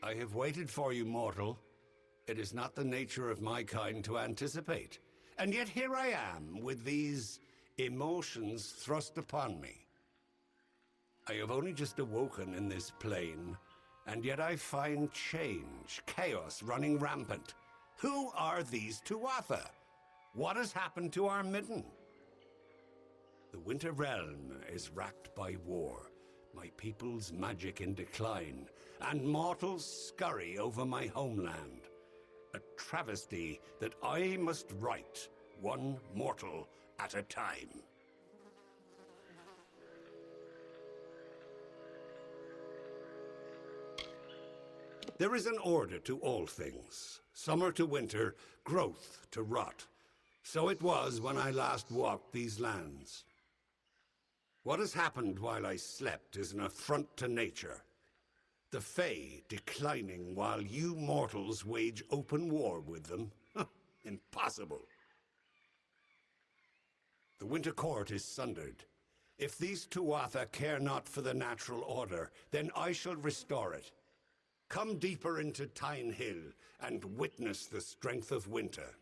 I have waited for you, mortal. It is not the nature of my kind to anticipate. And yet here I am, with these emotions thrust upon me. I have only just awoken in this plane, and yet I find change, chaos running rampant. Who are these Tuatha? What has happened to our midden? The Winter Realm is racked by war, my people's magic in decline, and mortals scurry over my homeland. A travesty that I must right, one mortal at a time. There is an order to all things. Summer to winter, growth to rot. So it was when I last walked these lands. What has happened while I slept is an affront to nature. The Fae declining while you mortals wage open war with them? Impossible. The Winter Court is sundered. If these Tuatha care not for the natural order, then I shall restore it. Come deeper into Tyne Hill and witness the strength of winter.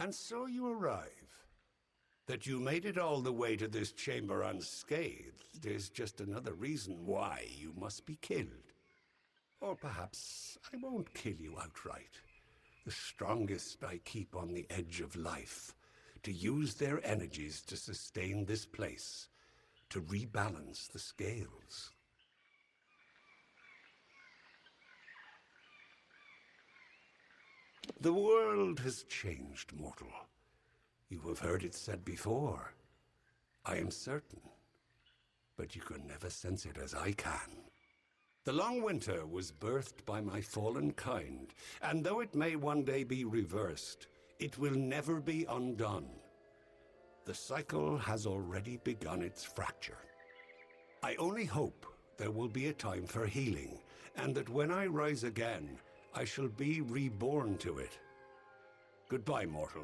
And so you arrive. That you made it all the way to this chamber unscathed is just another reason why you must be killed. Or perhaps I won't kill you outright. The strongest I keep on the edge of life, to use their energies to sustain this place, to rebalance the scales. The world has changed, mortal. You have heard it said before. I am certain, but you can never sense it as I can. The long winter was birthed by my fallen kind, and though it may one day be reversed, it will never be undone. The cycle has already begun its fracture. I only hope there will be a time for healing, and that when I rise again, I shall be reborn to it. Goodbye, mortal.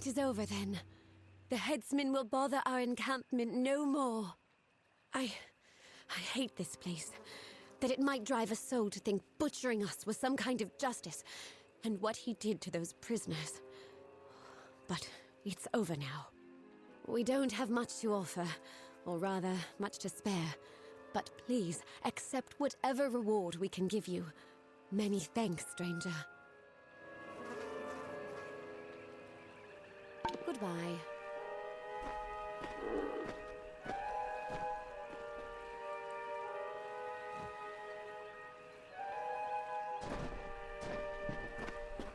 It is over then. The headsman will bother our encampment no more. I hate this place. That it might drive a soul to think butchering us was some kind of justice, and what he did to those prisoners. But it's over now. We don't have much to offer, or rather, much to spare. But please, accept whatever reward we can give you. Many thanks, stranger. Goodbye.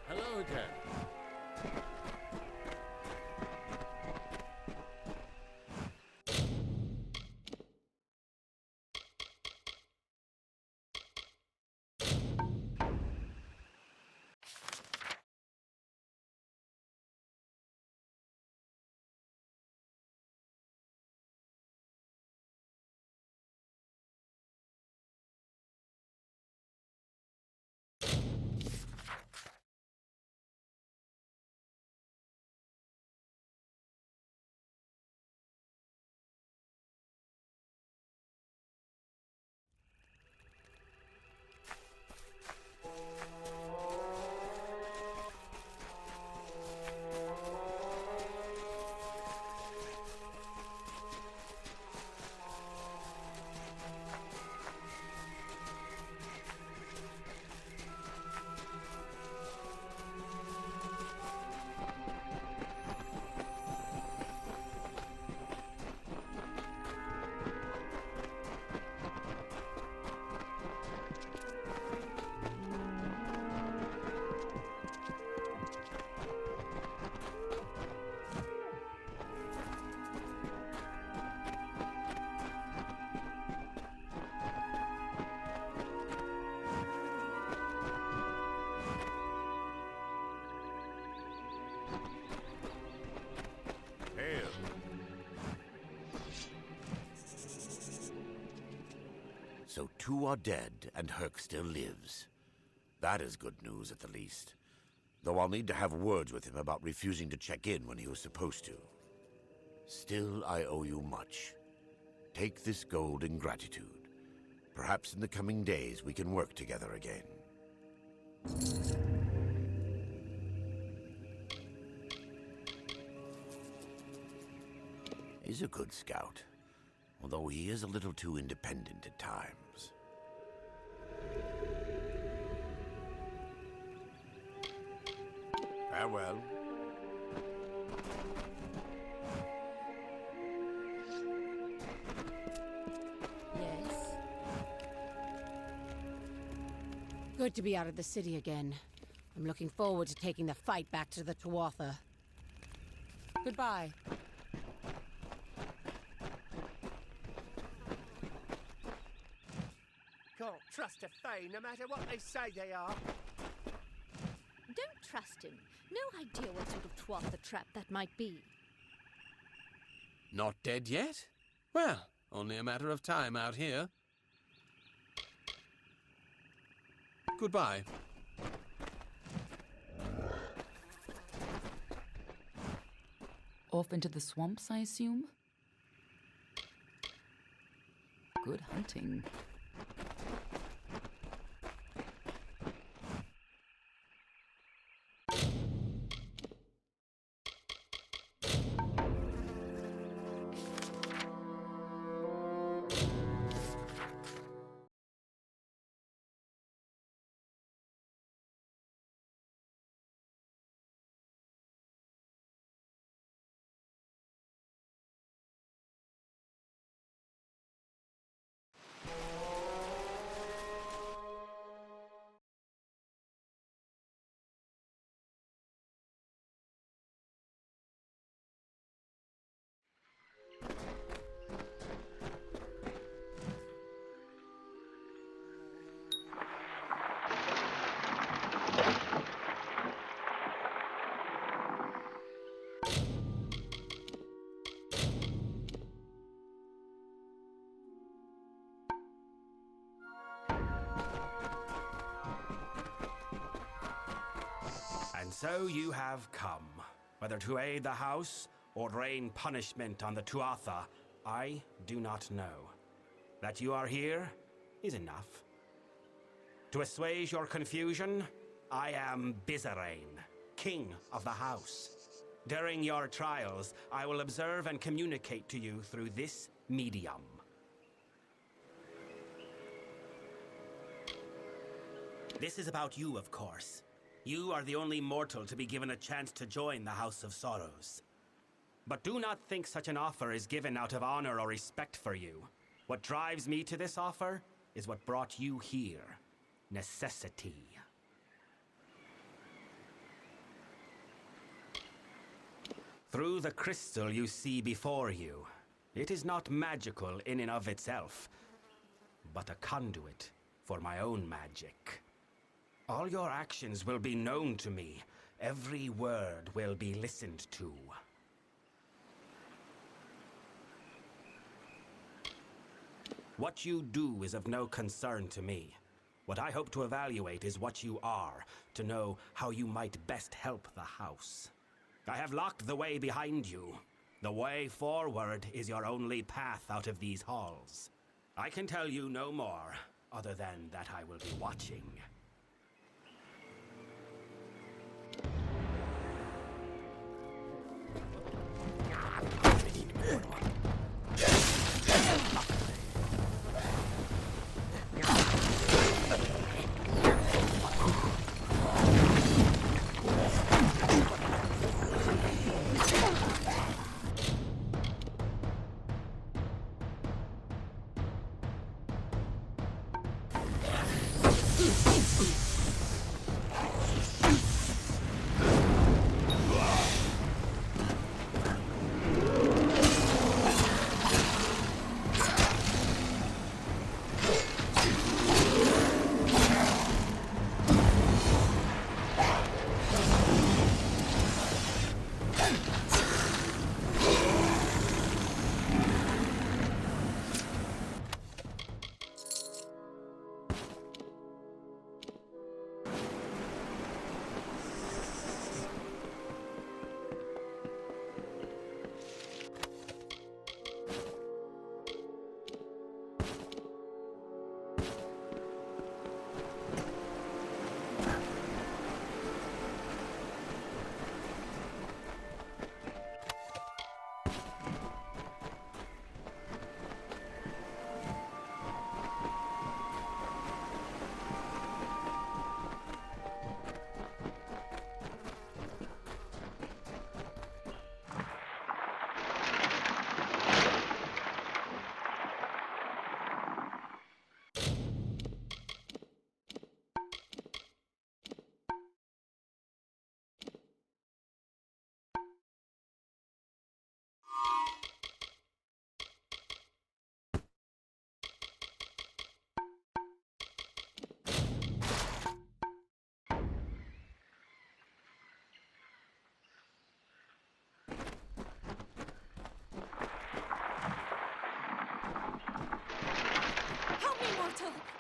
Hello again. So 2 are dead, and Herc still lives. That is good news, at the least. Though I'll need to have words with him about refusing to check in when he was supposed to. Still, I owe you much. Take this gold in gratitude. Perhaps in the coming days we can work together again. He's a good scout, although he is a little too independent at times. Farewell. Yes? Good to be out of the city again. I'm looking forward to taking the fight back to the Tuatha. Goodbye. Can't trust a Fae, no matter what they say they are. Don't trust him. No idea what sort of Tuatha trap that might be. Not dead yet? Well, only a matter of time out here. Goodbye. Off into the swamps, I assume? Good hunting. And so you have come. Whether to aid the house or rain punishment on the Tuatha, I do not know. That you are here is enough. To assuage your confusion, I am Bizarane, king of the house. During your trials, I will observe and communicate to you through this medium. This is about you, of course. You are the only mortal to be given a chance to join the House of Sorrows. But do not think such an offer is given out of honor or respect for you. What drives me to this offer is what brought you here. Necessity. Through the crystal you see before you, it is not magical in and of itself, but a conduit for my own magic. All your actions will be known to me. Every word will be listened to. What you do is of no concern to me. What I hope to evaluate is what you are, to know how you might best help the house. I have locked the way behind you. The way forward is your only path out of these halls. I can tell you no more, other than that I will be watching.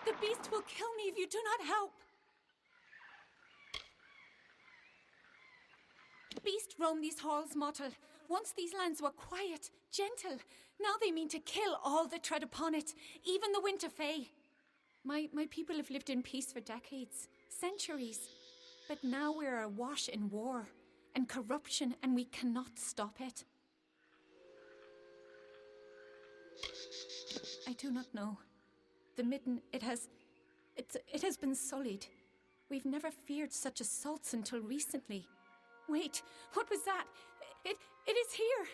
The beast will kill me if you do not help. Beast roam these halls, mortal. Once these lands were quiet, gentle. Now they mean to kill all that tread upon it, even the Winter Fae. My people have lived in peace for decades, centuries. But now we're awash in war and corruption, and we cannot stop it. I do not know. The Midden, it has been sullied. We've never feared such assaults until recently. Wait, what was that? It is here!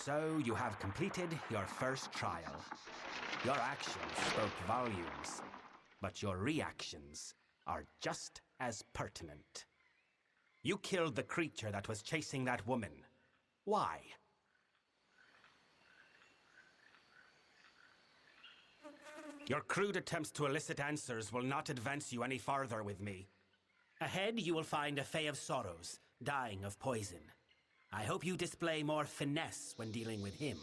So you have completed your first trial. Your actions spoke volumes, but your reactions are just as pertinent. You killed the creature that was chasing that woman. Why? Your crude attempts to elicit answers will not advance you any farther with me. Ahead, you will find a Fae of Sorrows, dying of poison. I hope you display more finesse when dealing with him.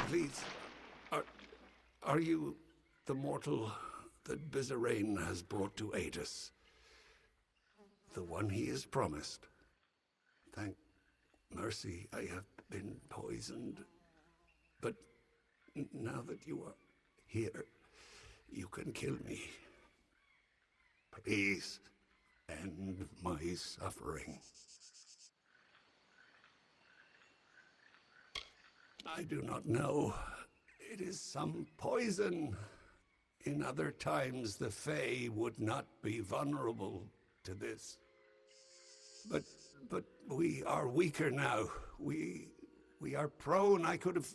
Please, are you the mortal that Bizarrain has brought to aid us? The one he is promised? Thank mercy I have been poisoned. But now that you are here, you can kill me. Please, end my suffering. I do not know. It is some poison. In other times, the Fae would not be vulnerable to this. But we are weaker now. We are prone. I could have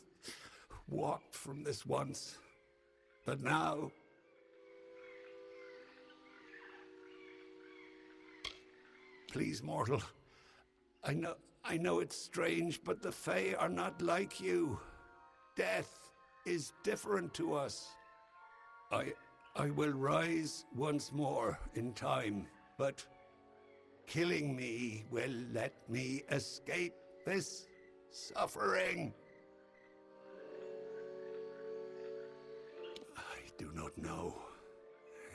walked from this once. But now... Please, mortal. I know it's strange, but the Fae are not like you. Death is different to us. I will rise once more in time, but killing me will let me escape this suffering. I do not know.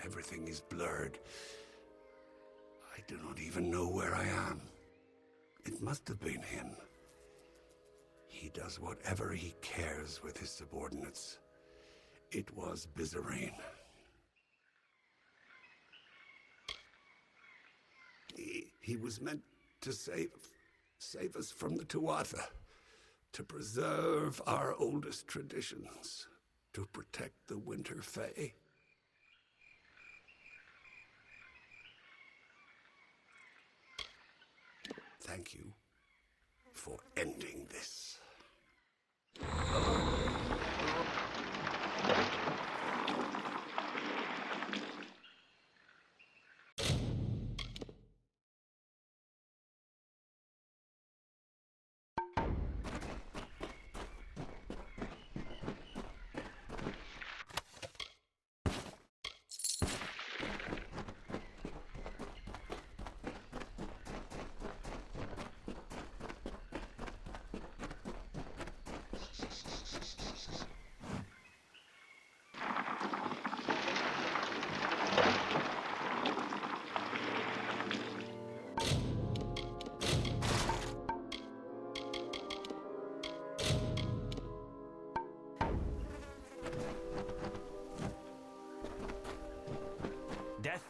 Everything is blurred. I do not even know where I am. It must have been him. He does whatever he cares with his subordinates. It was Bizarrain. He was meant to save us from the Tuatha, to preserve our oldest traditions, to protect the Winter Fae. Thank you for ending this.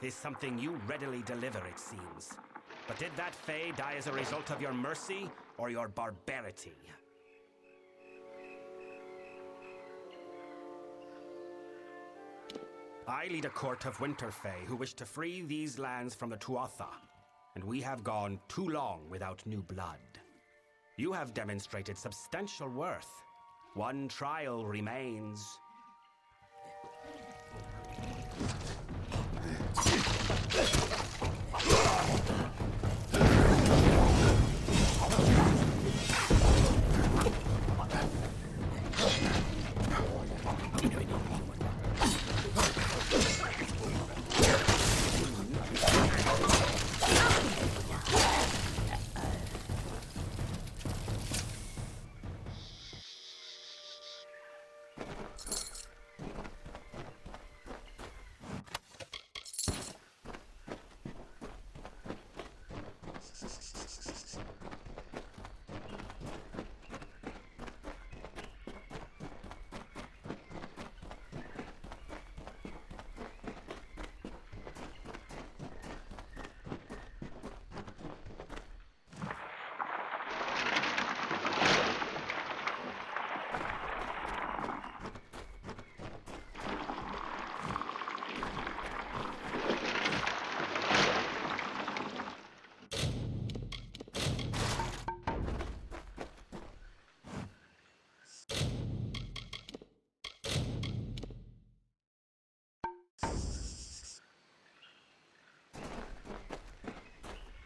is something you readily deliver, it seems. But did that Fae die as a result of your mercy or your barbarity? I lead a court of Winter Fae who wish to free these lands from the Tuatha, and we have gone too long without new blood. You have demonstrated substantial worth. One trial remains.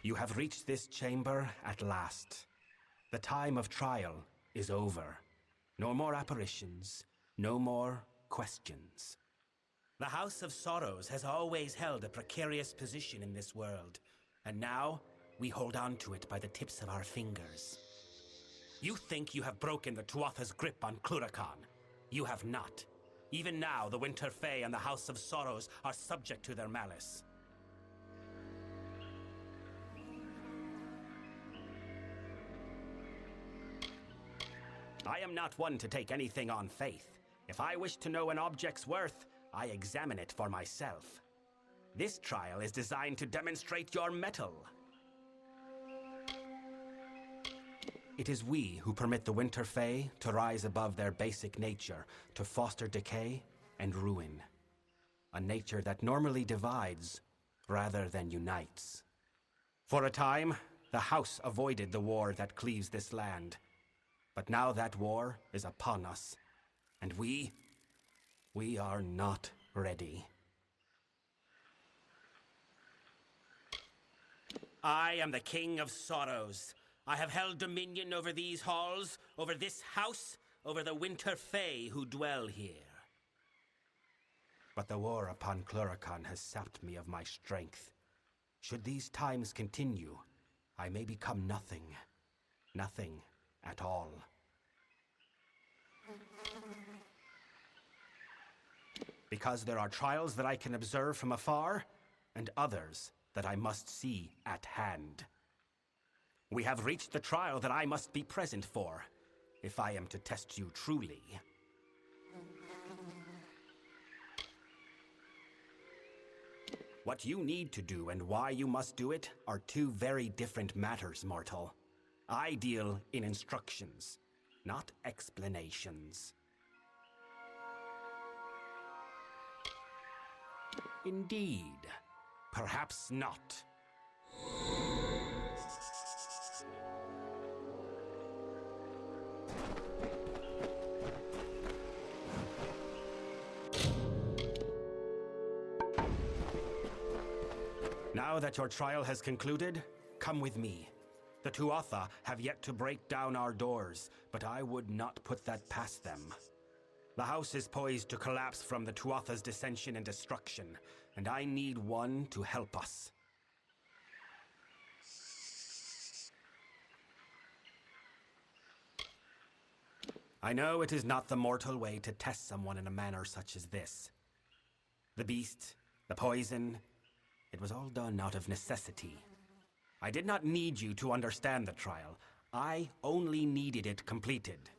You have reached this chamber at last. The time of trial is over. No more apparitions, no more questions. The House of Sorrows has always held a precarious position in this world, and now we hold on to it by the tips of our fingers. You think you have broken the Tuatha's grip on Cluracan. You have not. Even now, the Winter Fae and the House of Sorrows are subject to their malice. I am not one to take anything on faith. If I wish to know an object's worth, I examine it for myself. This trial is designed to demonstrate your mettle. It is we who permit the Winter Fae to rise above their basic nature, to foster decay and ruin. A nature that normally divides rather than unites. For a time, the House avoided the war that cleaves this land. But now that war is upon us, and we are not ready. I am the King of Sorrows. I have held dominion over these halls, over this house, over the Winter Fae who dwell here. But the war upon Cluracan has sapped me of my strength. Should these times continue, I may become nothing. Nothing at all. Because there are trials that I can observe from afar, and others that I must see at hand. We have reached the trial that I must be present for, if I am to test you truly. What you need to do and why you must do it are two very different matters, mortal. I deal in instructions, not explanations. Indeed. Perhaps not. Now that your trial has concluded, come with me. The Tuatha have yet to break down our doors, but I would not put that past them. The house is poised to collapse from the Tuatha's dissension and destruction, and I need one to help us. I know it is not the mortal way to test someone in a manner such as this. The beast, the poison, it was all done out of necessity. I did not need you to understand the trial. I only needed it completed.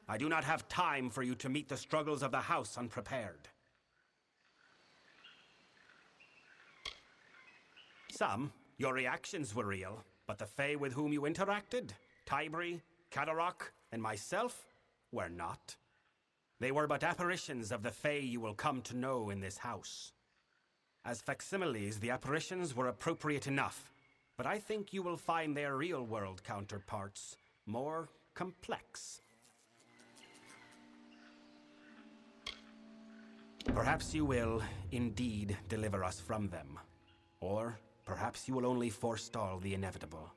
I do not have time for you to meet the struggles of the house unprepared. Some, your reactions were real, but the Fae with whom you interacted, Tybri, Kadarok, and myself, were not. They were but apparitions of the Fae you will come to know in this house. As facsimiles, the apparitions were appropriate enough, but I think you will find their real-world counterparts more complex. Perhaps you will, indeed, deliver us from them. Or perhaps you will only forestall the inevitable.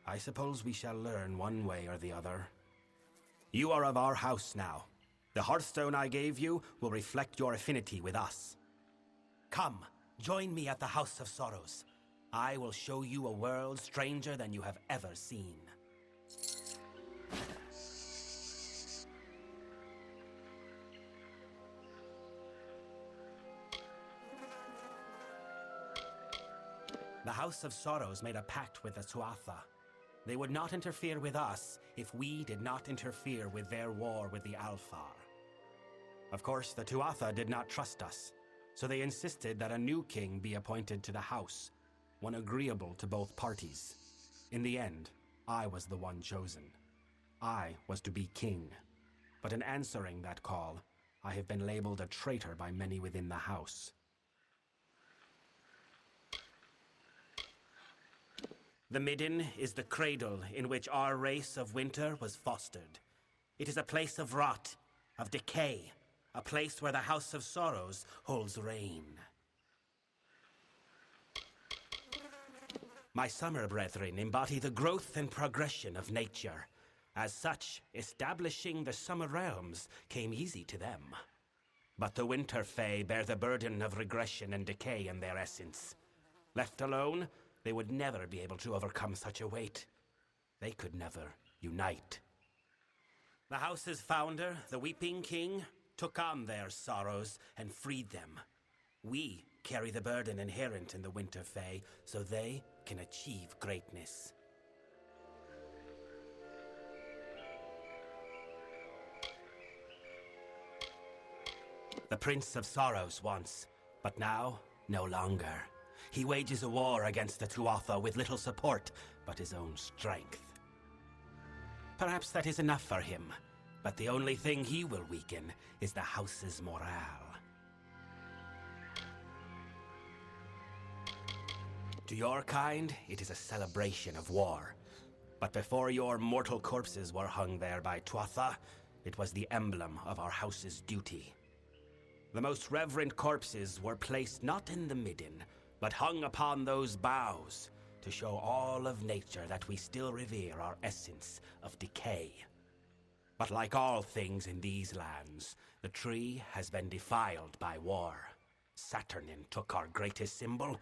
I suppose we shall learn one way or the other. You are of our house now. The Hearthstone I gave you will reflect your affinity with us. Come, join me at the House of Sorrows. I will show you a world stranger than you have ever seen. The House of Sorrows made a pact with the Tuatha. They would not interfere with us if we did not interfere with their war with the Alfar. Of course, the Tuatha did not trust us, so they insisted that a new king be appointed to the house, one agreeable to both parties. In the end, I was the one chosen. I was to be king. But in answering that call, I have been labeled a traitor by many within the house. The Midden is the cradle in which our race of winter was fostered. It is a place of rot, of decay, a place where the House of Sorrows holds reign. My summer brethren embody the growth and progression of nature. As such, establishing the summer realms came easy to them. But the winter Fae bear the burden of regression and decay in their essence. Left alone, they would never be able to overcome such a weight. They could never unite. The house's founder, the Weeping King, took on their sorrows and freed them. We carry the burden inherent in the Winter Fae so they can achieve greatness. The Prince of Sorrows once, but now, no longer. He wages a war against the Tuatha with little support but his own strength. Perhaps that is enough for him, but the only thing he will weaken is the house's morale. To your kind, it is a celebration of war. But before your mortal corpses were hung there by Tuatha, it was the emblem of our house's duty. The most reverent corpses were placed not in the midden, but hung upon those boughs to show all of nature that we still revere our essence of decay. But like all things in these lands, the tree has been defiled by war. Saturnin took our greatest symbol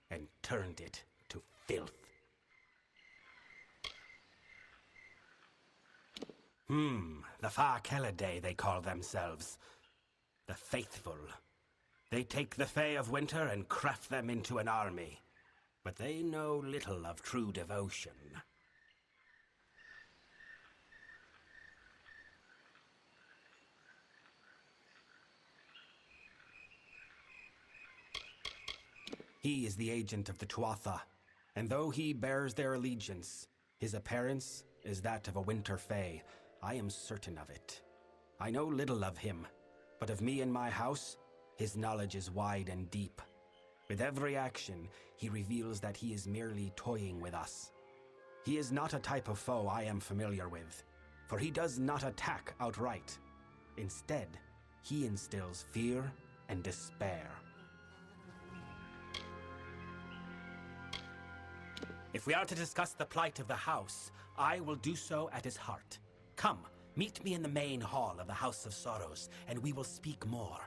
and turned it to filth. The Fa Kelidae they call themselves. The Faithful. They take the Fae of Winter and craft them into an army. But they know little of true devotion. He is the agent of the Tuatha, and though he bears their allegiance, his appearance is that of a Winter Fae. I am certain of it. I know little of him, but of me and my house, his knowledge is wide and deep. With every action, he reveals that he is merely toying with us. He is not a type of foe I am familiar with, for he does not attack outright. Instead, he instills fear and despair. If we are to discuss the plight of the house, I will do so at his heart. Come, meet me in the main hall of the House of Sorrows, and we will speak more.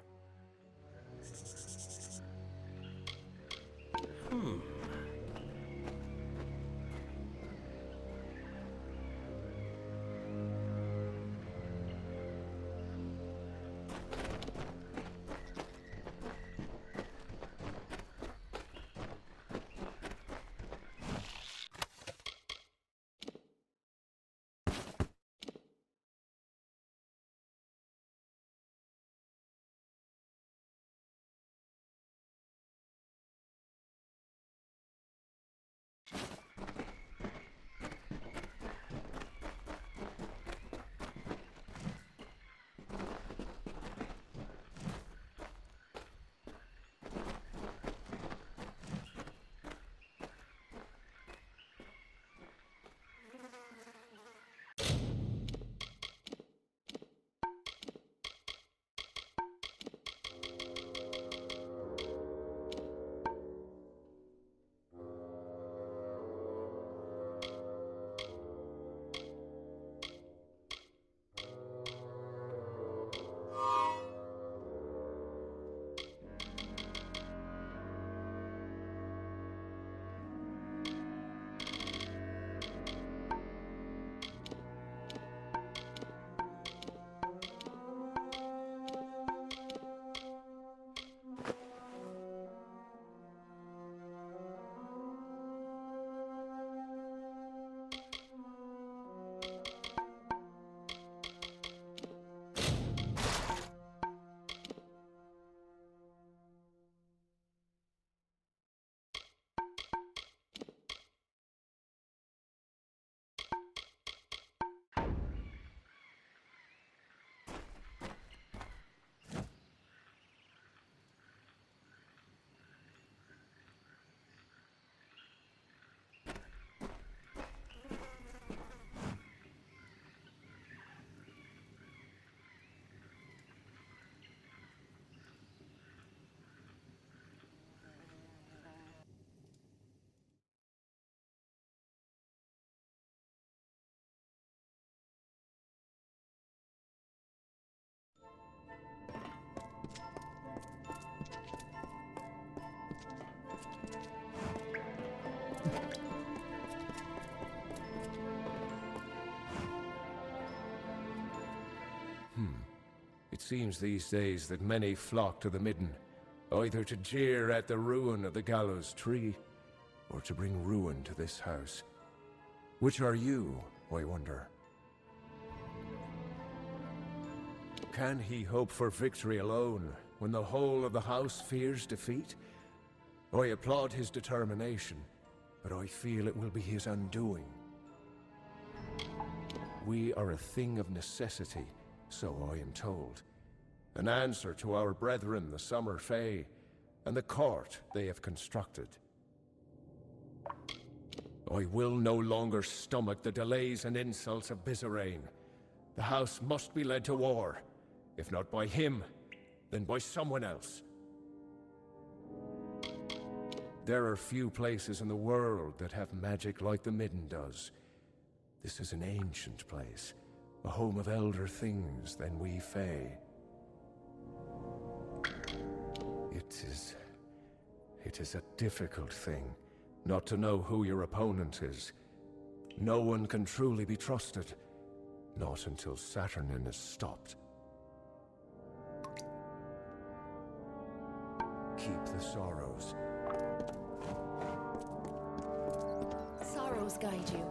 It seems these days that many flock to the Midden, either to jeer at the ruin of the gallows tree, or to bring ruin to this house. Which are you, I wonder? Can he hope for victory alone, when the whole of the house fears defeat? I applaud his determination, but I feel it will be his undoing. We are a thing of necessity, so I am told. An answer to our brethren, the Summer Fae, and the court they have constructed. I will no longer stomach the delays and insults of Bizarane. The house must be led to war. If not by him, then by someone else. There are few places in the world that have magic like the Midden does. This is an ancient place, a home of elder things than we Fae. It is a difficult thing, not to know who your opponent is. No one can truly be trusted, not until Saturnin is stopped. Keep the sorrows. Sorrows guide you.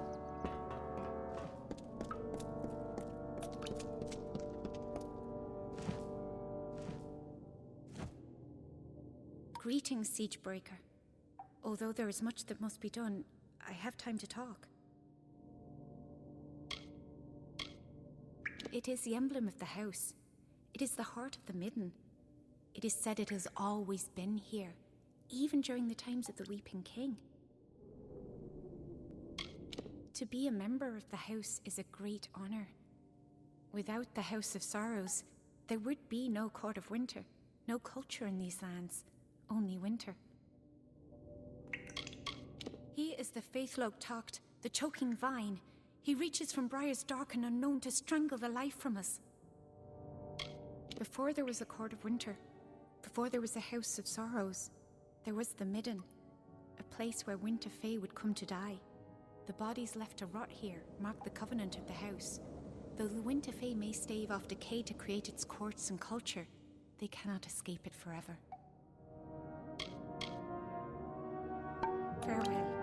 Greetings, Siegebreaker. Although there is much that must be done, I have time to talk. It is the emblem of the house. It is the heart of the Midden. It is said it has always been here, even during the times of the Weeping King. To be a member of the house is a great honor. Without the House of Sorrows, there would be no Court of Winter, no culture in these lands, only winter. He is the Faithlok Tocht, the choking vine. He reaches from briars dark and unknown to strangle the life from us. Before there was a Court of Winter, before there was a House of Sorrows, there was the Midden, a place where Winter Fae would come to die. The bodies left to rot here mark the covenant of the house. Though the Winter Fae may stave off decay to create its courts and culture, they cannot escape it forever. Farewell.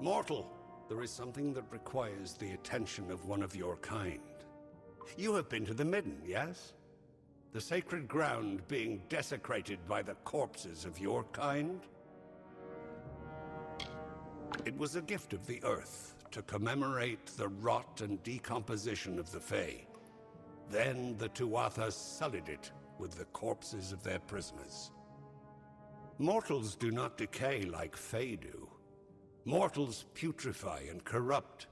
Mortal, there is something that requires the attention of one of your kind. You have been to the Midden, yes? The sacred ground being desecrated by the corpses of your kind? It was a gift of the earth to commemorate the rot and decomposition of the Fae. Then the Tuatha sullied it with the corpses of their prisoners. Mortals do not decay like Fae do. Mortals putrefy and corrupt.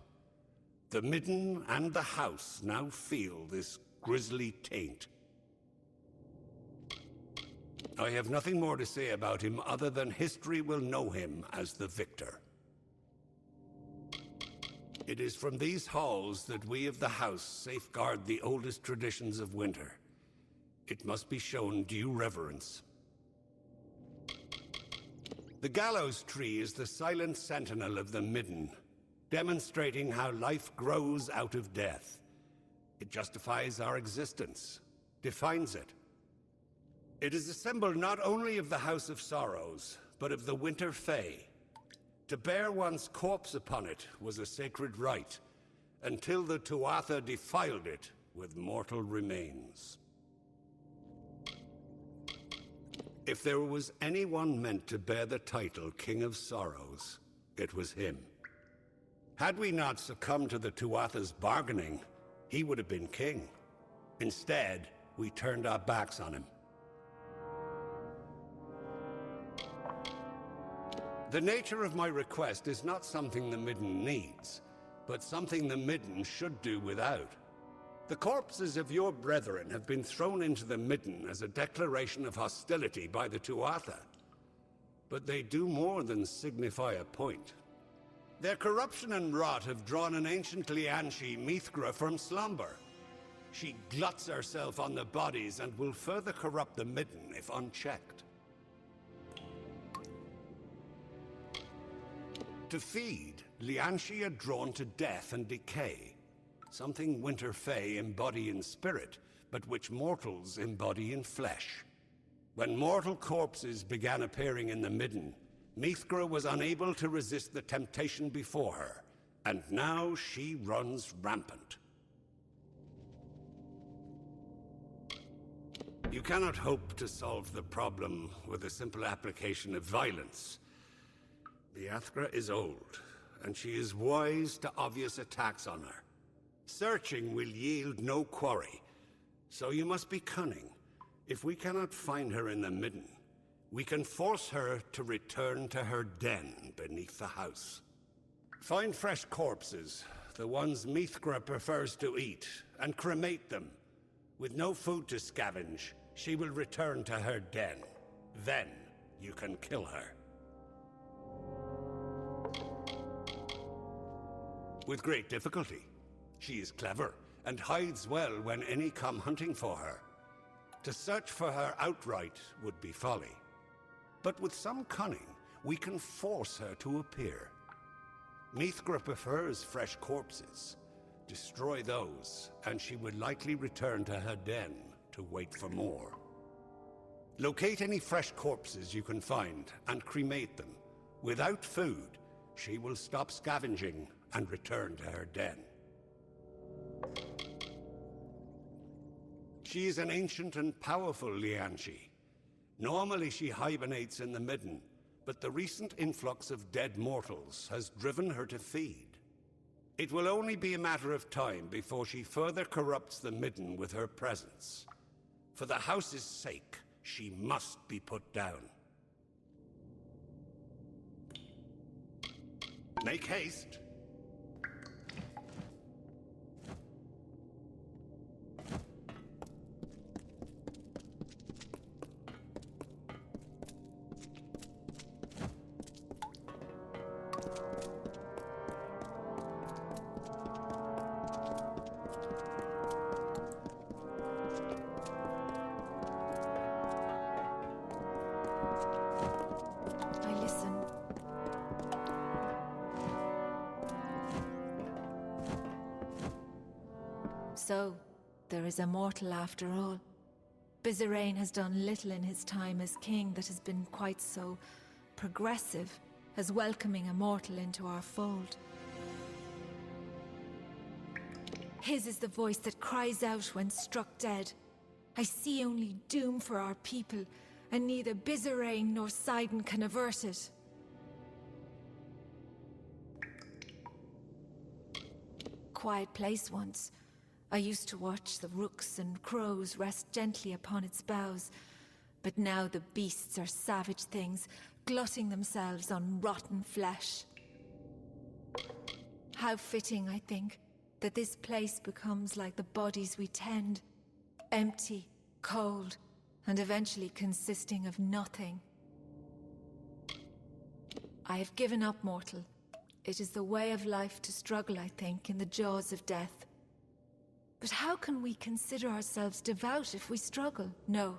The Midden and the House now feel this grisly taint. I have nothing more to say about him other than history will know him as the victor. It is from these halls that we of the House safeguard the oldest traditions of winter. It must be shown due reverence. The gallows tree is the silent sentinel of the Midden, demonstrating how life grows out of death. It justifies our existence, defines it. It is a symbol not only of the House of Sorrows, but of the Winter Fae. To bear one's corpse upon it was a sacred rite, until the Tuatha defiled it with mortal remains. If there was anyone meant to bear the title King of Sorrows, it was him. Had we not succumbed to the Tuatha's bargaining, he would have been king. Instead, we turned our backs on him. The nature of my request is not something the Midden needs, but something the Midden should do without. The corpses of your brethren have been thrown into the Midden as a declaration of hostility by the Tuatha. But they do more than signify a point. Their corruption and rot have drawn an ancient Lianshi, Mithra, from slumber. She gluts herself on the bodies and will further corrupt the Midden if unchecked. To feed, Lianxi are drawn to death and decay, something Winter Fae embody in spirit, but which mortals embody in flesh. When mortal corpses began appearing in the Midden, Mithra was unable to resist the temptation before her, and now she runs rampant. You cannot hope to solve the problem with a simple application of violence. Biathra is old, and she is wise to obvious attacks on her. Searching will yield no quarry, so you must be cunning. If we cannot find her in the Midden, we can force her to return to her den beneath the house. Find fresh corpses, the ones Mithra prefers to eat, and cremate them. With no food to scavenge, she will return to her den. Then you can kill her. With great difficulty. She is clever, and hides well when any come hunting for her. To search for her outright would be folly. But with some cunning, we can force her to appear. Mithra prefers fresh corpses. Destroy those, and she would likely return to her den to wait for more. Locate any fresh corpses you can find, and cremate them. Without food, she will stop scavenging and return to her den. She is an ancient and powerful Lianxi. Normally she hibernates in the Midden, but the recent influx of dead mortals has driven her to feed. It will only be a matter of time before she further corrupts the Midden with her presence. For the house's sake, she must be put down. Make haste. So, there is a mortal after all. Bizarrain has done little in his time as king that has been quite so progressive as welcoming a mortal into our fold. His is the voice that cries out when struck dead. I see only doom for our people, and neither Bizarrain nor Sidon can avert it. Quiet place once. I used to watch the rooks and crows rest gently upon its boughs, but now the beasts are savage things, glutting themselves on rotten flesh. How fitting, I think, that this place becomes like the bodies we tend, empty, cold, and eventually consisting of nothing. I have given up, mortal. It is the way of life to struggle, I think, in the jaws of death. But how can we consider ourselves devout if we struggle? No.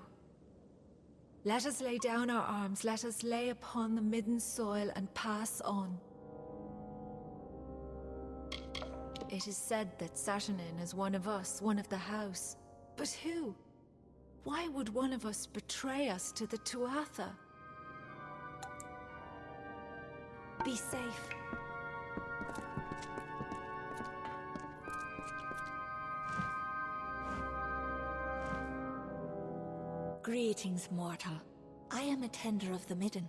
Let us lay down our arms, let us lay upon the midden soil and pass on. It is said that Saturnin is one of us, one of the house. But who? Why would one of us betray us to the Tuatha? Be safe. Greetings, mortal. I am a tender of the Midden.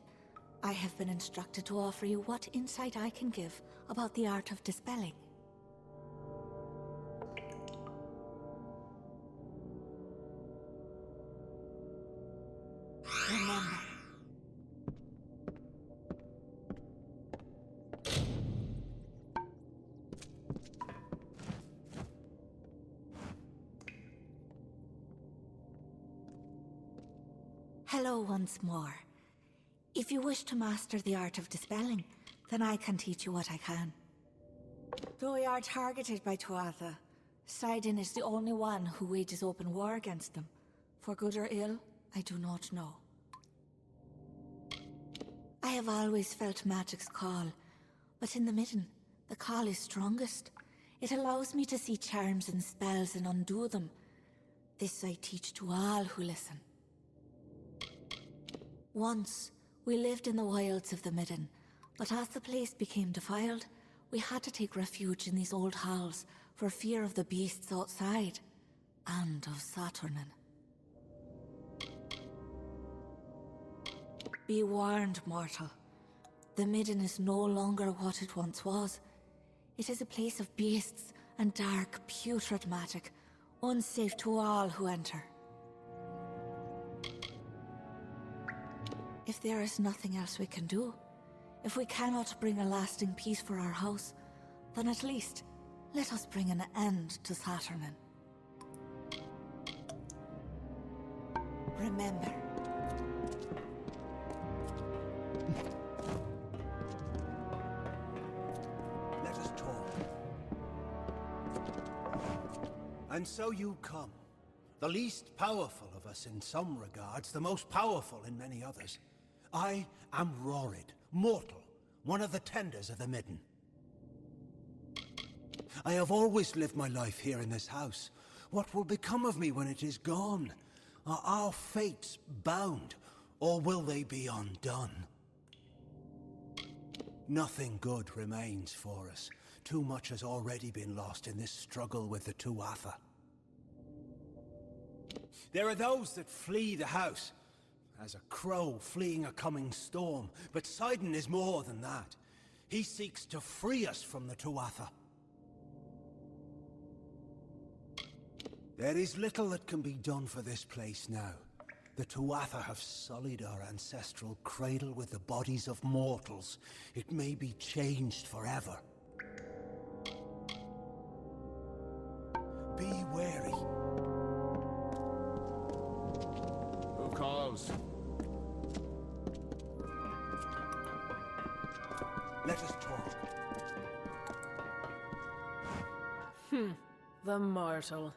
I have been instructed to offer you what insight I can give about the art of dispelling. Remember. Hello once more. If you wish to master the art of dispelling, then I can teach you what I can. Though we are targeted by Tuatha, Sidon is the only one who wages open war against them. For good or ill, I do not know. I have always felt magic's call, But in the midden, the call is strongest. It allows me to see charms and spells and undo them. This I teach to all who listen. Once, we lived in the wilds of the midden, but as the place became defiled, we had to take refuge in these old halls for fear of the beasts outside, and of Saturnin. Be warned, mortal. The midden is no longer what it once was. It is a place of beasts and dark, putrid magic, unsafe to all who enter. If there is nothing else we can do, if we cannot bring a lasting peace for our house, then at least let us bring an end to Saturnin. Remember. Let us talk. And so you come. The least powerful of us in some regards, the most powerful in many others. I am Rorid, mortal, one of the tenders of the midden. I have always lived my life here in this house. What will become of me when it is gone? Are our fates bound, or will they be undone? Nothing good remains for us. Too much has already been lost in this struggle with the Tuatha. There are those that flee the house, as a crow fleeing a coming storm, but Sidon is more than that. He seeks to free us from the Tuatha. There is little that can be done for this place now. The Tuatha have sullied our ancestral cradle with the bodies of mortals. It may be changed forever. Be wary. Who calls? Let us talk. The mortal.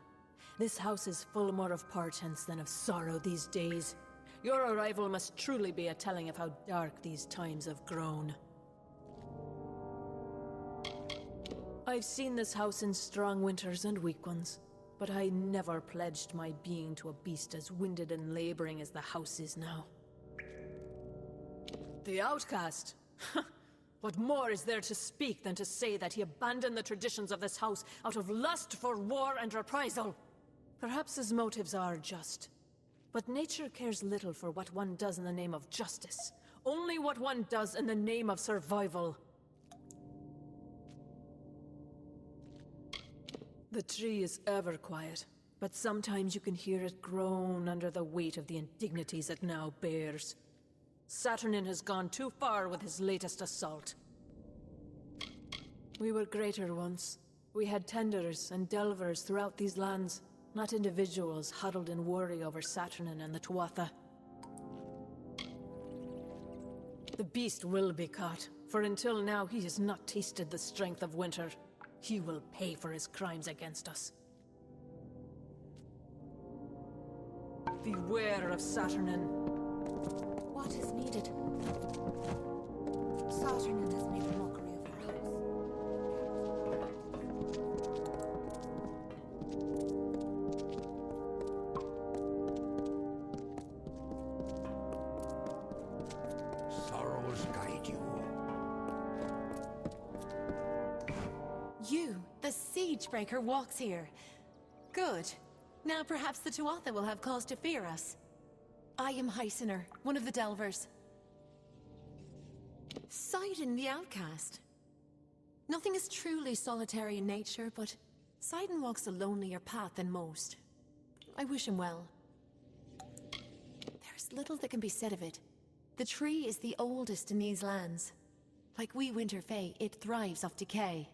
This house is full more of portents than of sorrow these days. Your arrival must truly be a telling of how dark these times have grown. I've seen this house in strong winters and weak ones, but I never pledged my being to a beast as winded and laboring as the house is now. The outcast? What more is there to speak than to say that he abandoned the traditions of this house out of lust for war and reprisal? Perhaps his motives are just, but nature cares little for what one does in the name of justice, only what one does in the name of survival. The tree is ever quiet, but sometimes you can hear it groan under the weight of the indignities it now bears. Saturnin has gone too far with his latest assault. We were greater once. We had tenders and delvers throughout these lands, not individuals huddled in worry over Saturnin and the Tuatha. The beast will be caught, for until now he has not tasted the strength of winter. He will pay for his crimes against us. Beware of Saturnin. What is needed? Saturnin has made a mockery of our house. Sorrows guide you. You, the Siegebreaker, walks here. Good. Now perhaps the Tuatha will have cause to fear us. I am Heisener, one of the Delvers. Sidon the Outcast. Nothing is truly solitary in nature, but Sidon walks a lonelier path than most. I wish him well. There's little that can be said of it. The tree is the oldest in these lands. Like we Winter Fae, it thrives off decay.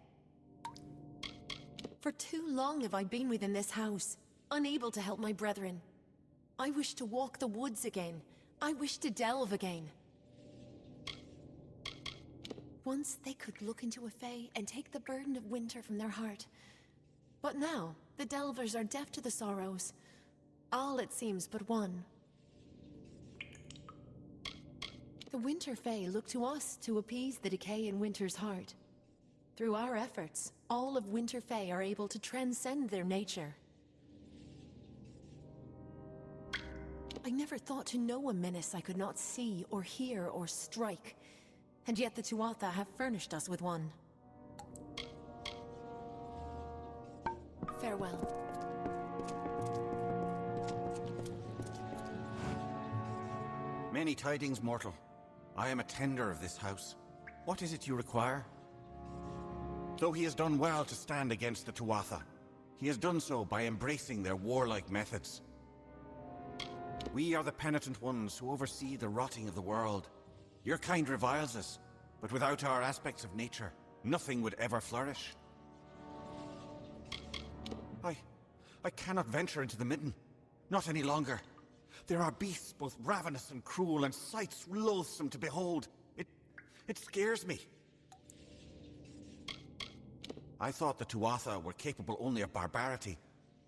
For too long have I been within this house, unable to help my brethren. I wish to walk the woods again. I wish to delve again. Once they could look into a Fae and take the burden of winter from their heart. But now, the Delvers are deaf to the sorrows. All, it seems, but one. The Winter Fae look to us to appease the decay in Winter's heart. Through our efforts, all of Winter Fae are able to transcend their nature. I never thought to know a menace I could not see or hear or strike, and yet the Tuatha have furnished us with one. Farewell. Many tidings, mortal. I am a tender of this house. What is it you require? Though he has done well to stand against the Tuatha, he has done so by embracing their warlike methods. We are the penitent ones who oversee the rotting of the world. Your kind reviles us, but without our aspects of nature, nothing would ever flourish. I cannot venture into the midden. Not any longer. There are beasts both ravenous and cruel, and sights loathsome to behold. It scares me. I thought the Tuatha were capable only of barbarity,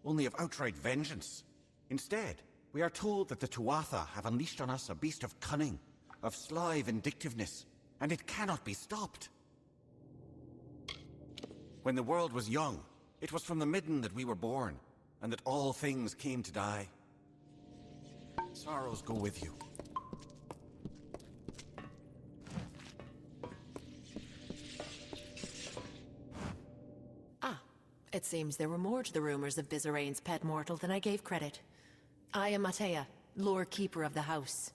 only of outright vengeance. Instead, we are told that the Tuatha have unleashed on us a beast of cunning, of sly vindictiveness, and it cannot be stopped. When the world was young, it was from the midden that we were born, and that all things came to die. Sorrows go with you. It seems there were more to the rumors of Vizirain's pet mortal than I gave credit. I am Matea, Lord Keeper of the house.